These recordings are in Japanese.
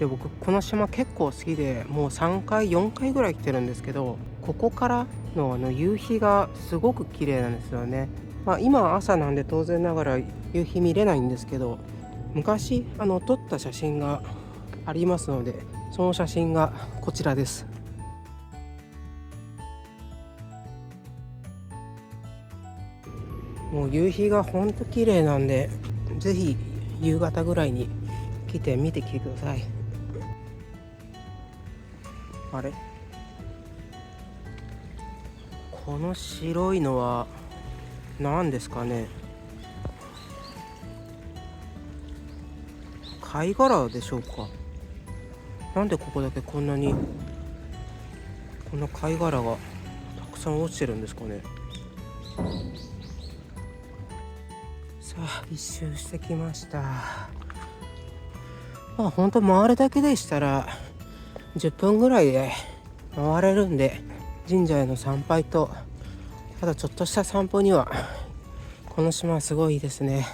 で、僕この島結構好きで、もう3回4回ぐらい来てるんですけど、ここからの夕日がすごく綺麗なんですよね。今は朝なんで当然ながら夕日見れないんですけど、昔撮った写真がありますので、その写真がこちらです。もう夕日がほんと綺麗なんで、ぜひ夕方ぐらいに来て見てきてください。あれ、この白いのは何ですかね。貝殻でしょうか。なんでここだけこんなにこの貝殻がたくさん落ちてるんですかね。さあ、一周してきました。ほんと回るだけでしたら10分ぐらいで回れるんで、神社への参拝と、ただちょっとした散歩にはこの島はすごいいいですね。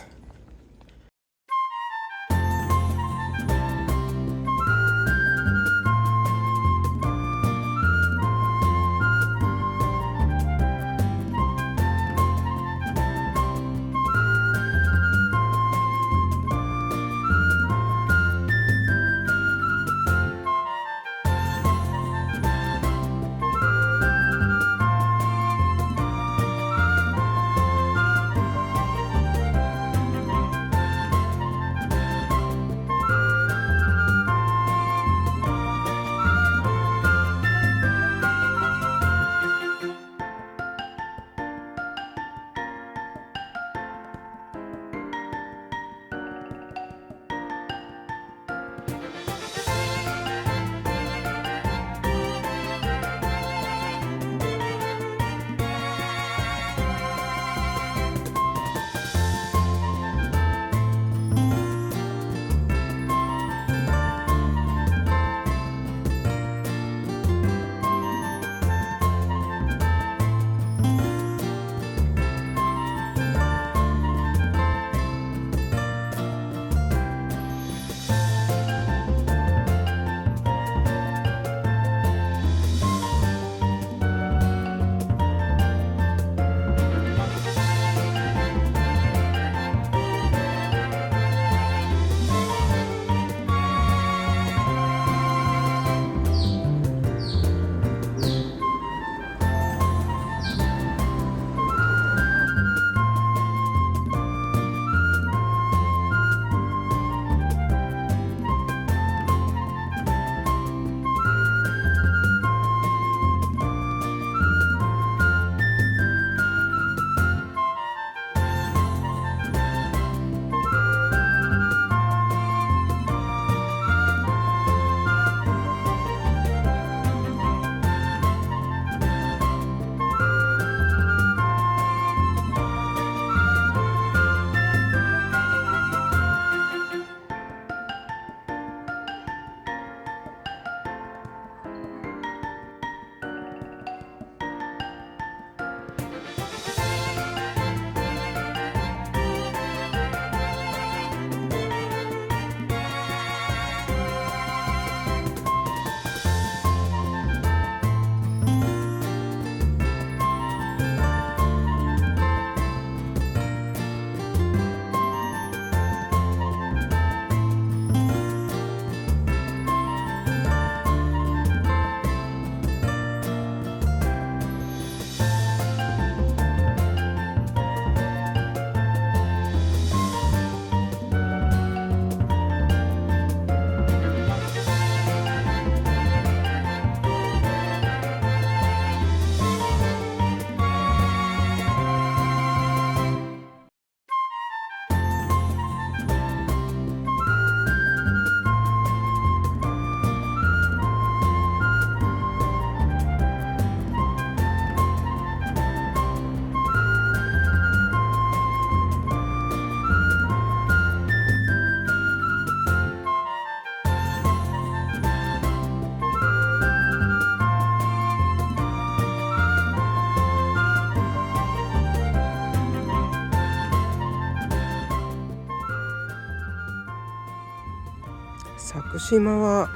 島は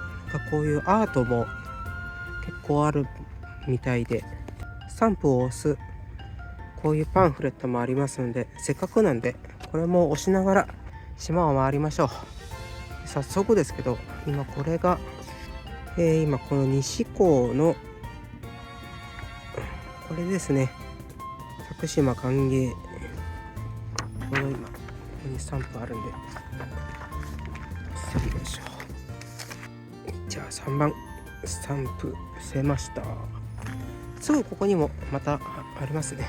こういうアートも結構あるみたいで、スタンプを押すこういうパンフレットもありますので、せっかくなんでこれも押しながら島を回りましょう。早速ですけど、今これが、今この西港のこれですね、佐久島歓迎、この今ここにスタンプあるんで押してみましょう。じゃあ3番スタンプ押せました。すぐここにもまたありますね。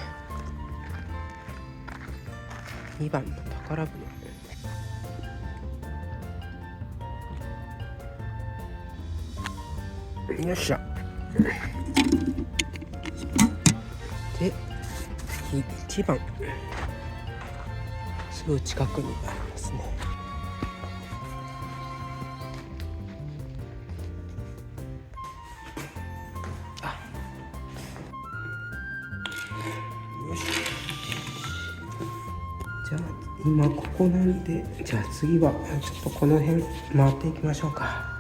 2番の宝船、よっしゃ。で1番すぐ近くにありますね。よし、じゃあ今ここなんで、じゃあ次はちょっとこの辺回っていきましょうか。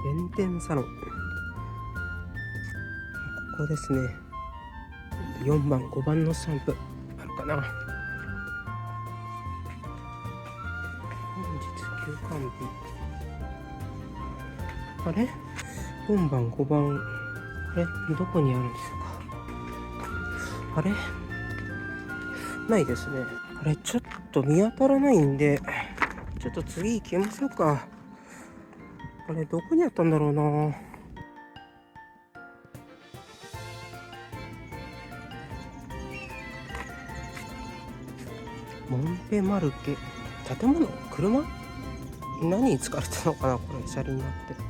弁天サロン、ここですね。4番5番のスタンプあるかな。本日休館日、あれ4番5番、あれどこにあるんでしょうか。あれないですね。あれちょっと見当たらないんで、ちょっと次行きましょうか。あれどこにあったんだろうな。モンペマルケ、建物、車、何に使われてるのかな、これ車輪になってる。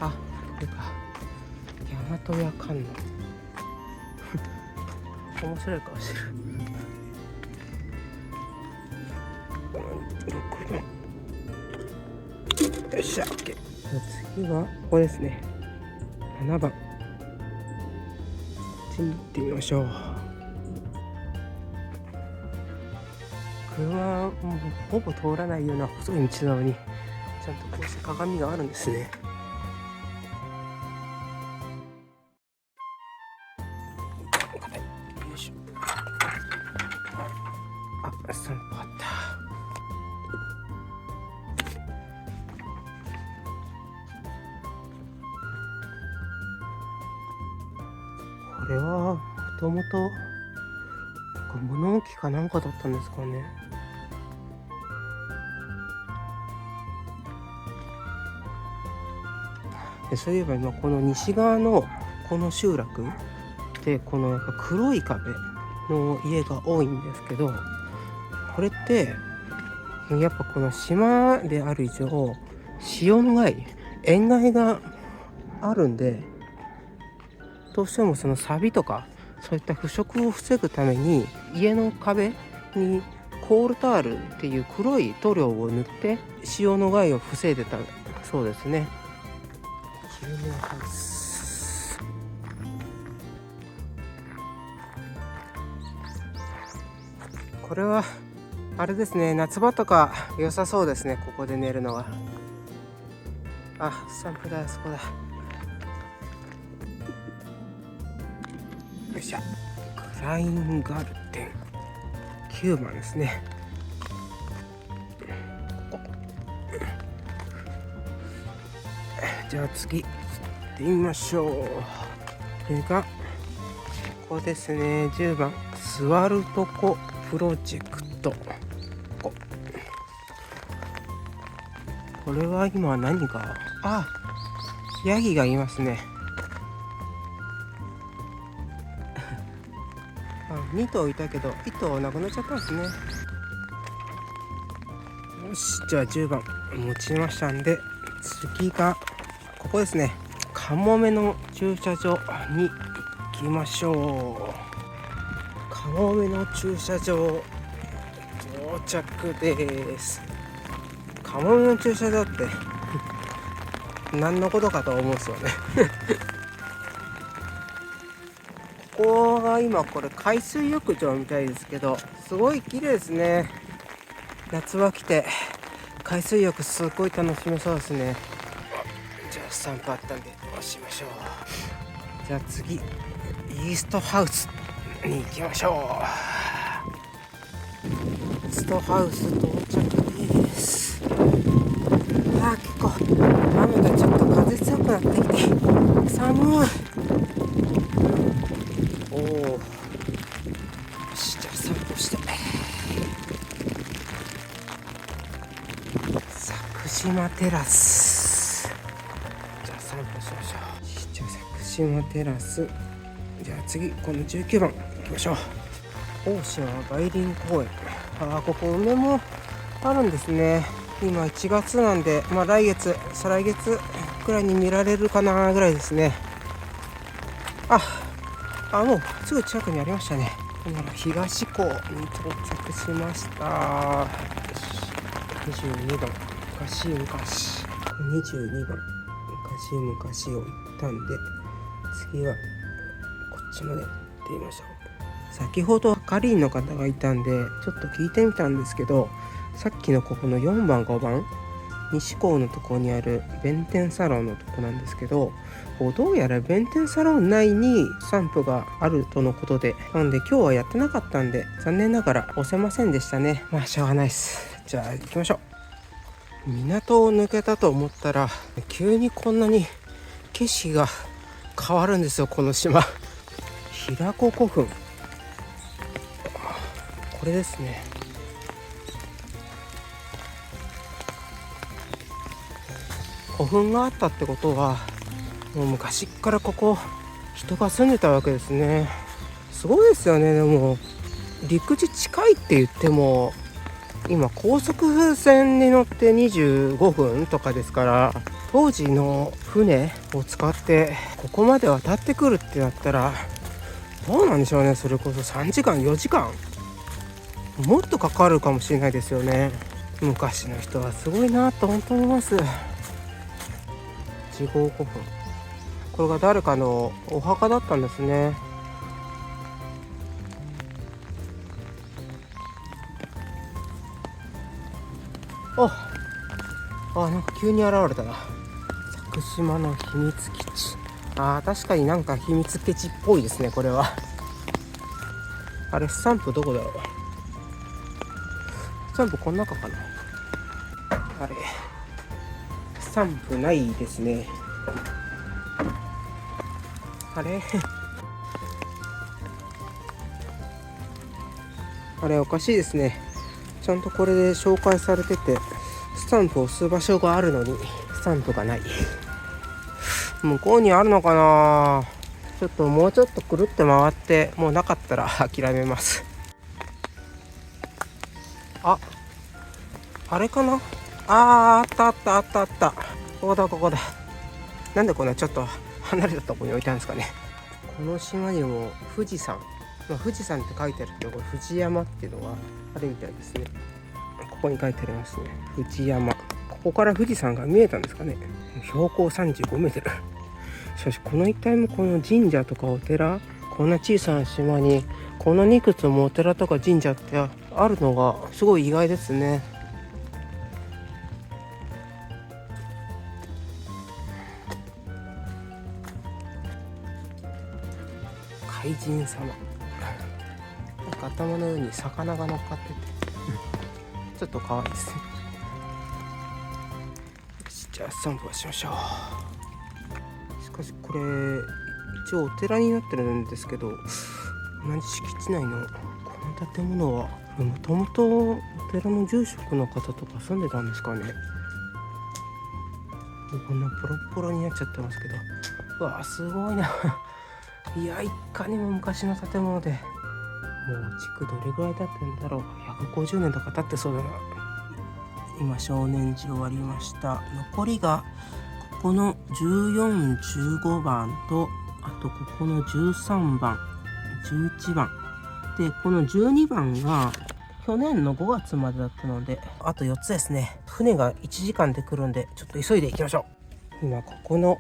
あ、これか、大和屋観音面白い顔してる。よっしゃ、OK。次はここですね、7番。こっちに行ってみましょう。車はもうほぼ通らないような細い道なのに、ちゃんとこうして鏡があるんですね。よいしょ。あ、スタンプあった。これはもともと物置かなんかだったんですかね。そういえば今この西側のこの集落で、このやっぱ黒い壁の家が多いんですけど、これってやっぱこの島である以上、潮の害、塩害があるんで、どうしてもその錆とかそういった腐食を防ぐために家の壁にコールタールっていう黒い塗料を塗って潮の害を防いでたそうですね。有名ハウス、これはあれですね、夏場とか良さそうですね、ここで寝るのは。あ、スタンプだ、そこだ。よっしゃ、クラインガルデン9番ですね。ここじゃあ次行ってみましょう。これがここですね、10番座るとこプロジェクト。これは今何が、あ、ヤギがいますね。2頭いたけど1頭なくなっちゃったんですね。よし、じゃあ10番持ちましたんで、次がここですね、カモメの駐車場に行きましょう。カモメの駐車場到着です。カモメの駐車場って何のことかと思うんですよねここが今これ海水浴場みたいですけど、すごい綺麗ですね。夏は来て海水浴すごい楽しめそうですね。じゃあ散歩あったんで押しましょう。じゃあ次イーストハウスに行きましょう。イーストハウス到着です。結構雨がちょっと風強くなってきて寒い。おお、よし、じゃあ散歩して佐久島テラス、じゃあ散歩しましょう。じゃあ佐久島テラス、じゃあ次この19番行きましょう。大島梅林公園。ここ梅もあるんですね。今1月なんで、来月再来月くらいに見られるかなぐらいですね。もうすぐ近くにありましたね。東港に到着しました。22番昔々、22番昔々を行ったんで、次はこっちまで行ってみましょう。先ほど係員の方がいたんでちょっと聞いてみたんですけど、さっきのここの4番5番西港のところにある弁天サロンのとこなんですけど、どうやら弁天サロン内に散歩があるとのことで、なんで今日はやってなかったんで残念ながら押せませんでしたね。しょうがないです。じゃあ行きましょう。港を抜けたと思ったら急にこんなに景色が変わるんですよ、この島。平子古墳、これですね。古墳があったってことはもう昔からここ人が住んでたわけですね。すごいですよね。でも陸地近いって言っても今高速船に乗って25分とかですから、当時の船を使ってここまで渡ってくるってなったらどうなんでしょうね。それこそ3時間4時間もっとかかるかもしれないですよね。昔の人はすごいなと本当に思います。1号古墳、これが誰かのお墓だったんですね。なんか急に現れたな。佐久島の秘密基地。確かになんか秘密基地っぽいですね、これは。あれ、スタンプどこだろう。スタンプこの中かな。あれ、スタンプないですね。あれあれ、おかしいですね。ちゃんとこれで紹介されててスタンプを押す場所があるのにスタンプがない。向こうにあるのかな。ちょっともうちょっとくるって回って、もうなかったら諦めます。あれかな。あった。ここだ。なんでこんなちょっと離れたところに置いたんですかね。この島にも富士山、富士山って書いてあるけど、これ富士山っていうのがあるみたいですね。ここに書いてありますね。富士山。ここから富士山が見えたんですかね。標高35メートル。しかしこの一帯もこの神社とかお寺、こんな小さな島にこんなにいくつもお寺とか神社ってあるのがすごい意外ですね。海神様、なんか頭の上に魚が乗っかっててちょっと可愛いですね。じゃあ散歩しましょう。しかしこれ一応お寺になってるんですけど、同じ敷地内のこの建物はもともとお寺の住職の方とか住んでたんですかね。こんなポロポロになっちゃってますけど、うわすごいな。いや、いかにも昔の建物で、もう築どれぐらい経ってんだろう。150年とか経ってそうだな。今少年時終わりました。残りがここの14、15番と、あとここの13番、11番で、この12番が去年の5月までだったので、あと4つですね。船が1時間で来るんで、ちょっと急いで行きましょう。今ここの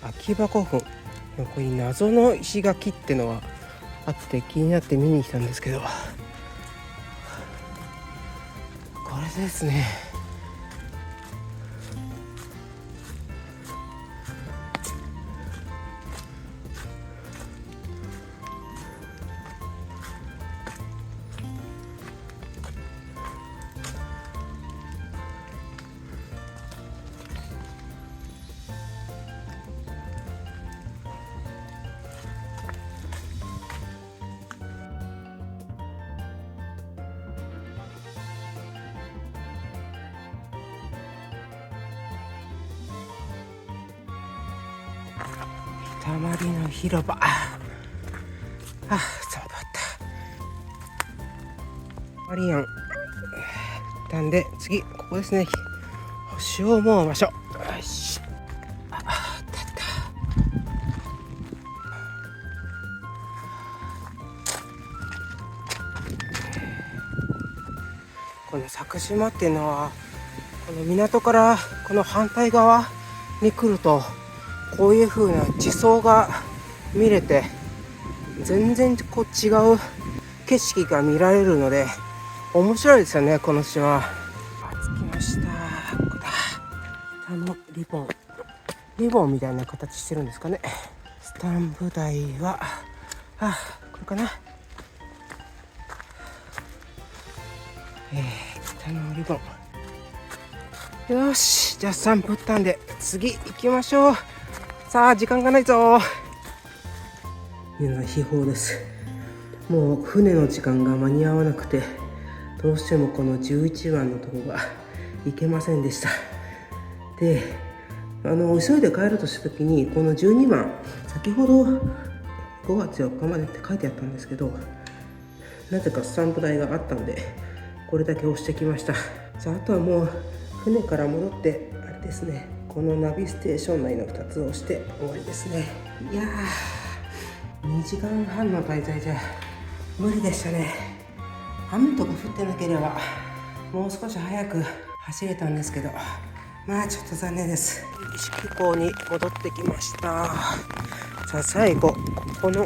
秋葉古墳、ここに謎の石垣ってのがあって気になって見に来たんですけど、風ですね。たまりの広場。寒かった。マリアン。なんで次ここですね。星を思う場所。よし。あった。この佐久島っていうのはこの港からこの反対側に来るとこういう風な地層が見れて全然こう違う景色が見られるので面白いですよね、この島。着きました。ここだ。リボンみたいな形してるんですかね。スタンプ台はこれかな。北のリボン。よし、じゃあ3分ったんで次行きましょう。さあ時間がないぞ。秘宝です。もう船の時間が間に合わなくてどうしてもこの11番のとこが行けませんでした。で急いで帰るとした時にこの12番先ほど5月4日までって書いてあったんですけど、なぜかスタンプ台があったのでこれだけ押してきました。じゃああとはもう船から戻ってあれですね、このナビステーション内の2つを押して終わりですね。いやー2時間半の滞在じゃ無理でしたね。雨とか降ってなければもう少し早く走れたんですけど、まあちょっと残念です。石木港に戻ってきました。さあ最後ここの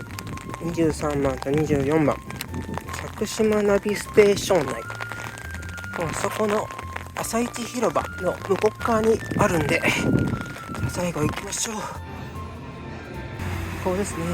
23番と24番佐久島ナビステーション内、そこの朝市広場の向こう側にあるんで最後行きましょう。ここですね。